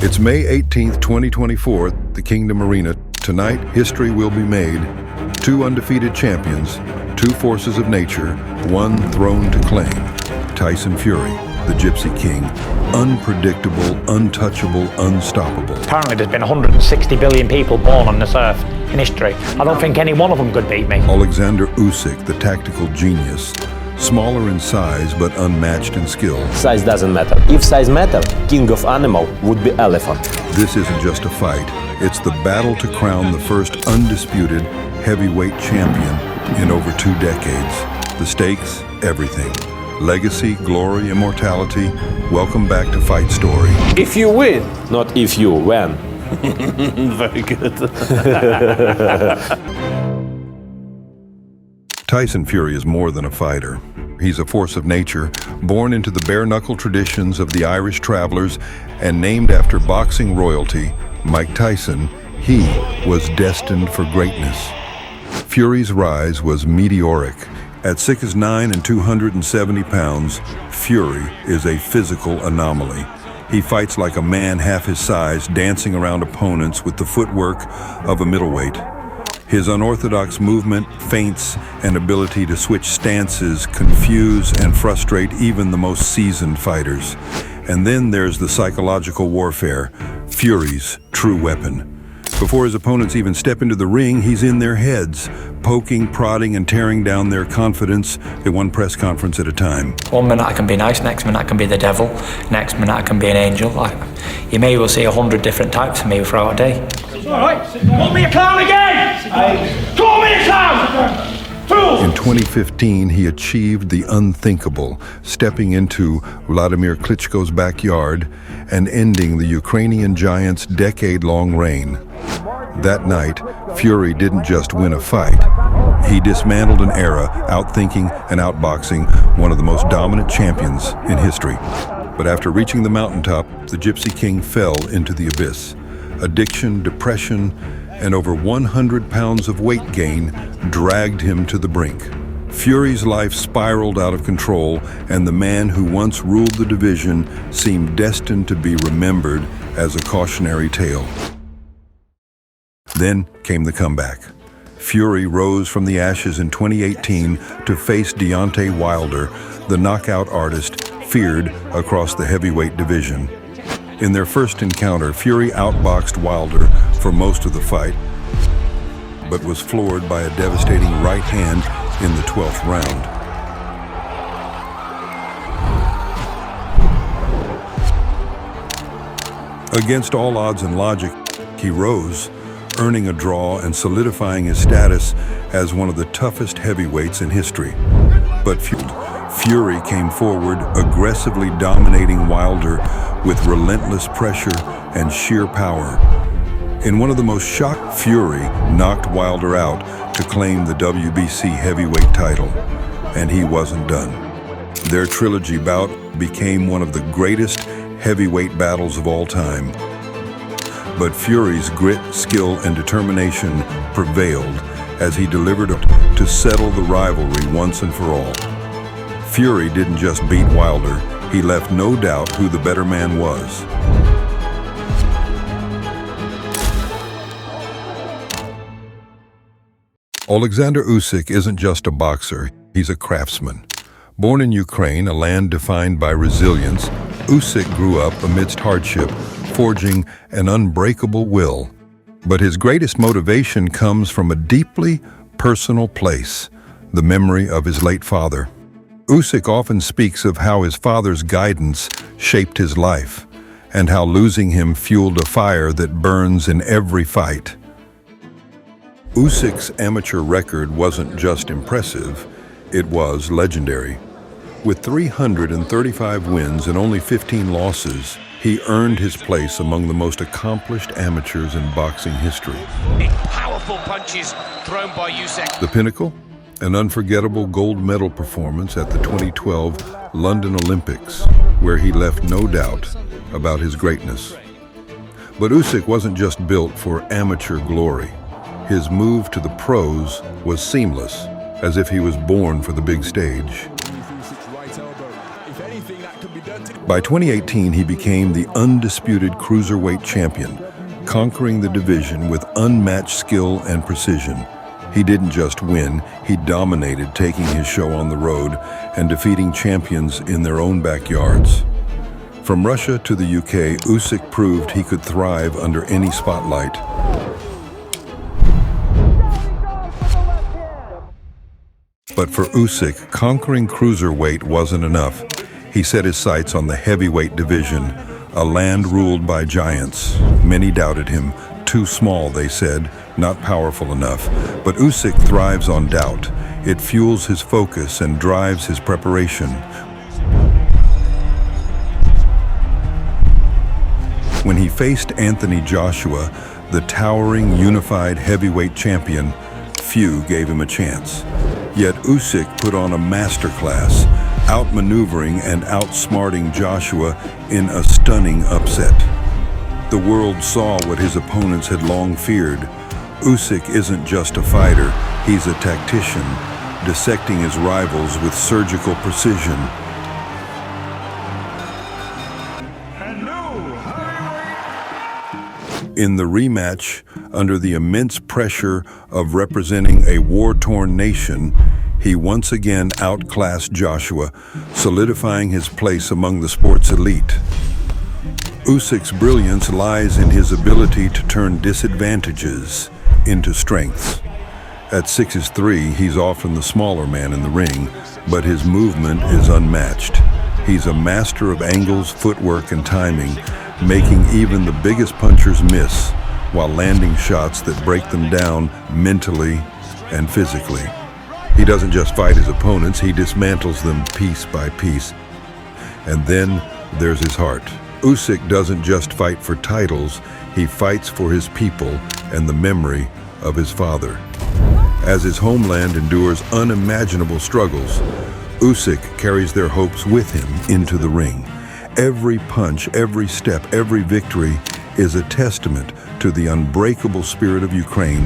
It's May 18th, 2024, at the Kingdom Arena. Tonight, history will be made. Two undefeated champions, two forces of nature, one throne to claim. Tyson Fury, the Gypsy King, unpredictable, untouchable, unstoppable. Apparently there's been 160 billion people born on this earth in history. I don't think any one of them could beat me. Oleksandr Usyk, the tactical genius, smaller in size but unmatched in skill. Size doesn't matter. If size matter, king of animal would be elephant. This isn't just a fight. It's the battle to crown the first undisputed heavyweight champion in over 2 decades. The stakes, everything. Legacy, glory, immortality. Welcome back to Fight Story. If you win, not if you when. Very good. Tyson Fury is more than a fighter. He's a force of nature, born into the bare-knuckle traditions of the Irish travelers and named after boxing royalty, Mike Tyson. He was destined for greatness. Fury's rise was meteoric. At 6'9" and 270 pounds, Fury is a physical anomaly. He fights like a man half his size, dancing around opponents with the footwork of a middleweight. His unorthodox movement, feints, and ability to switch stances confuse and frustrate even the most seasoned fighters. And then there's the psychological warfare, Fury's true weapon. Before his opponents even step into the ring, he's in their heads, poking, prodding, and tearing down their confidence at one press conference at a time. One minute I can be nice, next minute I can be the devil, next minute I can be an angel. You may well see 100 different types of me throughout a day. All right, call me a clown again! Call me a clown! In 2015, he achieved the unthinkable, stepping into Vladimir Klitschko's backyard and ending the Ukrainian giant's decade-long reign. That night, Fury didn't just win a fight. He dismantled an era, outthinking and outboxing one of the most dominant champions in history. But after reaching the mountaintop, the Gypsy King fell into the abyss. Addiction, depression, and over 100 pounds of weight gain dragged him to the brink. Fury's life spiraled out of control, and the man who once ruled the division seemed destined to be remembered as a cautionary tale. Then came the comeback. Fury rose from the ashes in 2018 to face Deontay Wilder, the knockout artist feared across the heavyweight division. In their first encounter, Fury outboxed Wilder for most of the fight, but was floored by a devastating right hand in the 12th round. Against all odds and logic, he rose, earning a draw and solidifying his status as one of the toughest heavyweights in history. But Fury came forward, aggressively dominating Wilder with relentless pressure and sheer power. In one of the most shocked, Fury knocked Wilder out to claim the WBC heavyweight title, and he wasn't done. Their trilogy bout became one of the greatest heavyweight battles of all time. But Fury's grit, skill, and determination prevailed as he delivered to settle the rivalry once and for all. Fury didn't just beat Wilder, he left no doubt who the better man was. Oleksandr Usyk isn't just a boxer, he's a craftsman. Born in Ukraine, a land defined by resilience, Usyk grew up amidst hardship, forging an unbreakable will. But his greatest motivation comes from a deeply personal place, the memory of his late father. Usyk often speaks of how his father's guidance shaped his life, and how losing him fueled a fire that burns in every fight. Usyk's amateur record wasn't just impressive, it was legendary. With 335 wins and only 15 losses, he earned his place among the most accomplished amateurs in boxing history. Powerful punches thrown by Usyk. The pinnacle? An unforgettable gold medal performance at the 2012 London Olympics, where he left no doubt about his greatness. But Usyk wasn't just built for amateur glory. His move to the pros was seamless, as if he was born for the big stage. If anything, that could be done. By 2018, he became the undisputed cruiserweight champion, conquering the division with unmatched skill and precision. He didn't just win, he dominated, taking his show on the road and defeating champions in their own backyards. From Russia to the UK, Usyk proved he could thrive under any spotlight. But for Usyk, conquering cruiserweight wasn't enough. He set his sights on the heavyweight division, a land ruled by giants. Many doubted him. Too small, they said, not powerful enough. But Usyk thrives on doubt. It fuels his focus and drives his preparation. When he faced Anthony Joshua, the towering, unified heavyweight champion, few gave him a chance. Yet Usyk put on a masterclass, outmaneuvering and outsmarting Joshua in a stunning upset. The world saw what his opponents had long feared. Usyk isn't just a fighter, he's a tactician, dissecting his rivals with surgical precision. In the rematch, under the immense pressure of representing a war-torn nation, he once again outclassed Joshua, solidifying his place among the sport's elite. Usyk's brilliance lies in his ability to turn disadvantages into strengths. At 6'3", he's often the smaller man in the ring, but his movement is unmatched. He's a master of angles, footwork, and timing, making even the biggest punchers miss while landing shots that break them down mentally and physically. He doesn't just fight his opponents, he dismantles them piece by piece. And then there's his heart. Usyk doesn't just fight for titles, he fights for his people and the memory of his father. As his homeland endures unimaginable struggles, Usyk carries their hopes with him into the ring. Every punch, every step, every victory is a testament to the unbreakable spirit of Ukraine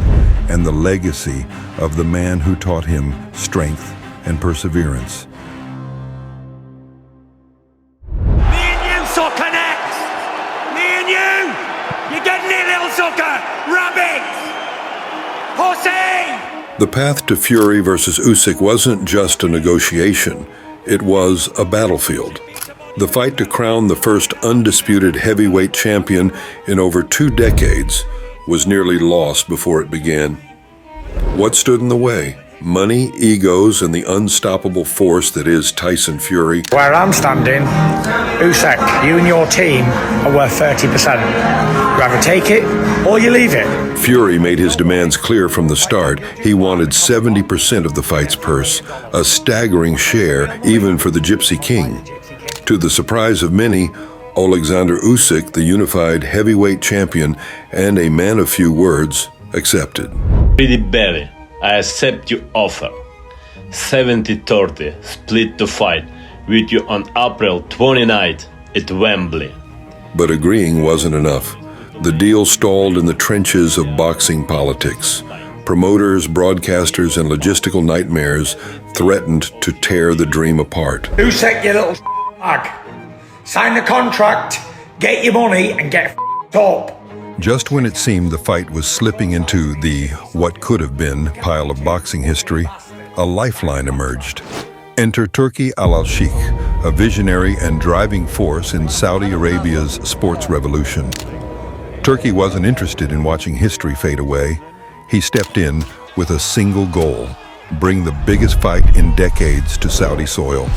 and the legacy of the man who taught him strength and perseverance. Me and you, sucker, next! Me and you! You're getting it, little sucker! Rabbit! Pussy! The path to Fury versus Usyk wasn't just a negotiation, it was a battlefield. The fight to crown the first undisputed heavyweight champion in over 2 decades was nearly lost before it began. What stood in the way? Money, egos, and the unstoppable force that is Tyson Fury. Where I'm standing, Usyk, you and your team are worth 30%. You either take it or you leave it. Fury made his demands clear from the start. He wanted 70% of the fight's purse, a staggering share even for the Gypsy King. To the surprise of many, Oleksandr Usyk, the unified heavyweight champion and a man of few words, accepted. Pretty baby, I accept your offer. 70-30 split to fight with you on April 29th at Wembley. But agreeing wasn't enough. The deal stalled in the trenches of boxing politics. Promoters, broadcasters, and logistical nightmares threatened to tear the dream apart. Usyk, you little bag. Sign the contract, get your money, and get up. Just when it seemed the fight was slipping into the what could have been pile of boxing history, a lifeline emerged. Enter Turki Al-Sheikh, a visionary and driving force in Saudi Arabia's sports revolution. Turki wasn't interested in watching history fade away. He stepped in with a single goal: bring the biggest fight in decades to Saudi soil.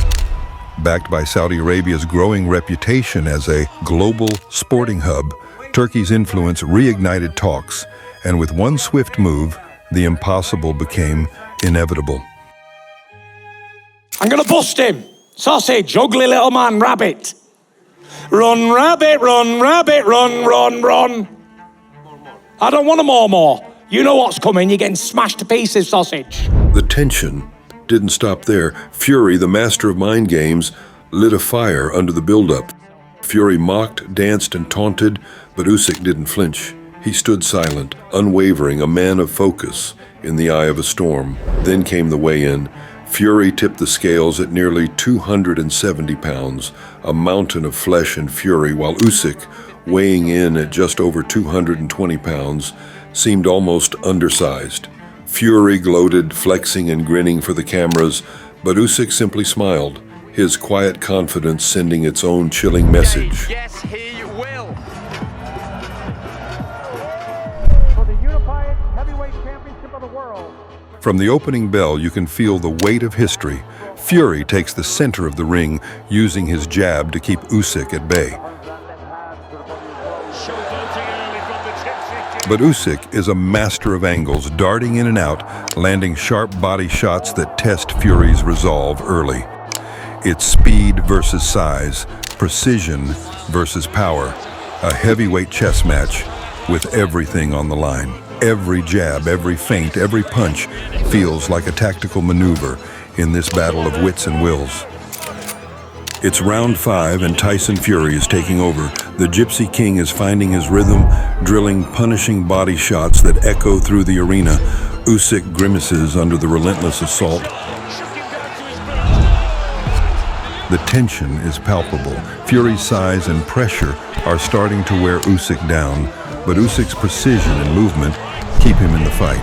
Backed by Saudi Arabia's growing reputation as a global sporting hub, Turkey's influence reignited talks, and with one swift move, the impossible became inevitable. I'm gonna bust him. Sausage, ugly little man, rabbit. Run, rabbit, run, rabbit, run, run, run. I don't want a more. You know what's coming, you're getting smashed to pieces, sausage. The tension didn't stop there. Fury, the master of mind games, lit a fire under the buildup. Fury mocked, danced, and taunted, but Usyk didn't flinch. He stood silent, unwavering, a man of focus in the eye of a storm. Then came the weigh-in. Fury tipped the scales at nearly 270 pounds, a mountain of flesh and fury, while Usyk, weighing in at just over 220 pounds, seemed almost undersized. Fury gloated, flexing and grinning for the cameras, but Usyk simply smiled, his quiet confidence sending its own chilling message. Yes, he will. For the unified heavyweight championship of the world. From the opening bell, you can feel the weight of history. Fury takes the center of the ring, using his jab to keep Usyk at bay. But Usyk is a master of angles, darting in and out, landing sharp body shots that test Fury's resolve early. It's speed versus size, precision versus power, a heavyweight chess match with everything on the line. Every jab, every feint, every punch feels like a tactical maneuver in this battle of wits and wills. It's round 5 and Tyson Fury is taking over. The Gypsy King is finding his rhythm, drilling punishing body shots that echo through the arena. Usyk grimaces under the relentless assault. The tension is palpable. Fury's size and pressure are starting to wear Usyk down, but Usyk's precision and movement keep him in the fight.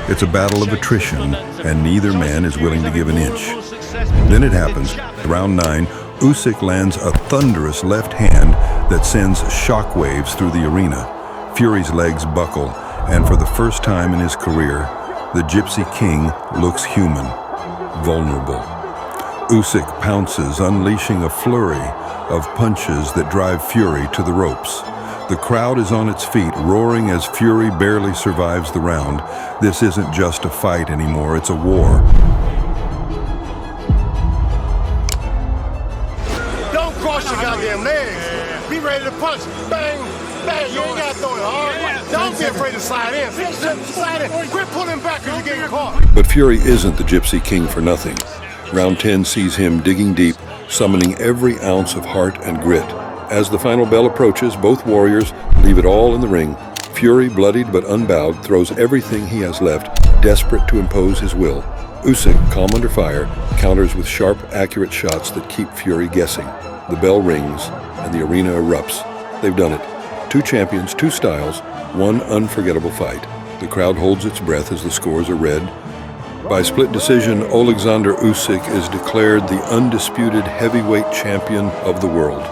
It's a battle of attrition, and neither man is willing to give an inch. Then it happens. Round 9, Usyk lands a thunderous left hand that sends shockwaves through the arena. Fury's legs buckle, and for the first time in his career, the Gypsy King looks human, vulnerable. Usyk pounces, unleashing a flurry of punches that drive Fury to the ropes. The crowd is on its feet, roaring as Fury barely survives the round. This isn't just a fight anymore, it's a war. Don't cross your goddamn legs. Be ready to punch. Bang, bang. You ain't got to throw it hard. Don't be afraid to slide in. Slide in. Quit pulling back because you're getting caught. But Fury isn't the Gypsy King for nothing. Round 10 sees him digging deep, summoning every ounce of heart and grit. As the final bell approaches, both warriors leave it all in the ring. Fury, bloodied but unbowed, throws everything he has left, desperate to impose his will. Usyk, calm under fire, counters with sharp, accurate shots that keep Fury guessing. The bell rings, and the arena erupts. They've done it. 2 champions, 2 styles, 1 unforgettable fight. The crowd holds its breath as the scores are read. By split decision, Oleksandr Usyk is declared the undisputed heavyweight champion of the world.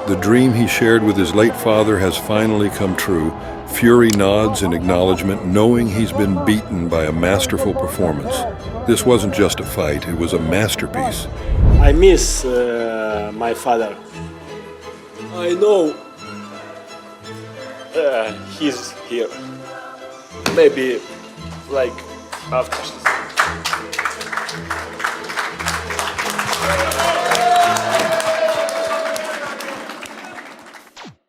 The dream he shared with his late father has finally come true. Fury nods in acknowledgement, knowing he's been beaten by a masterful performance. This wasn't just a fight, it was a masterpiece. I miss my father. I know he's here. Maybe like after.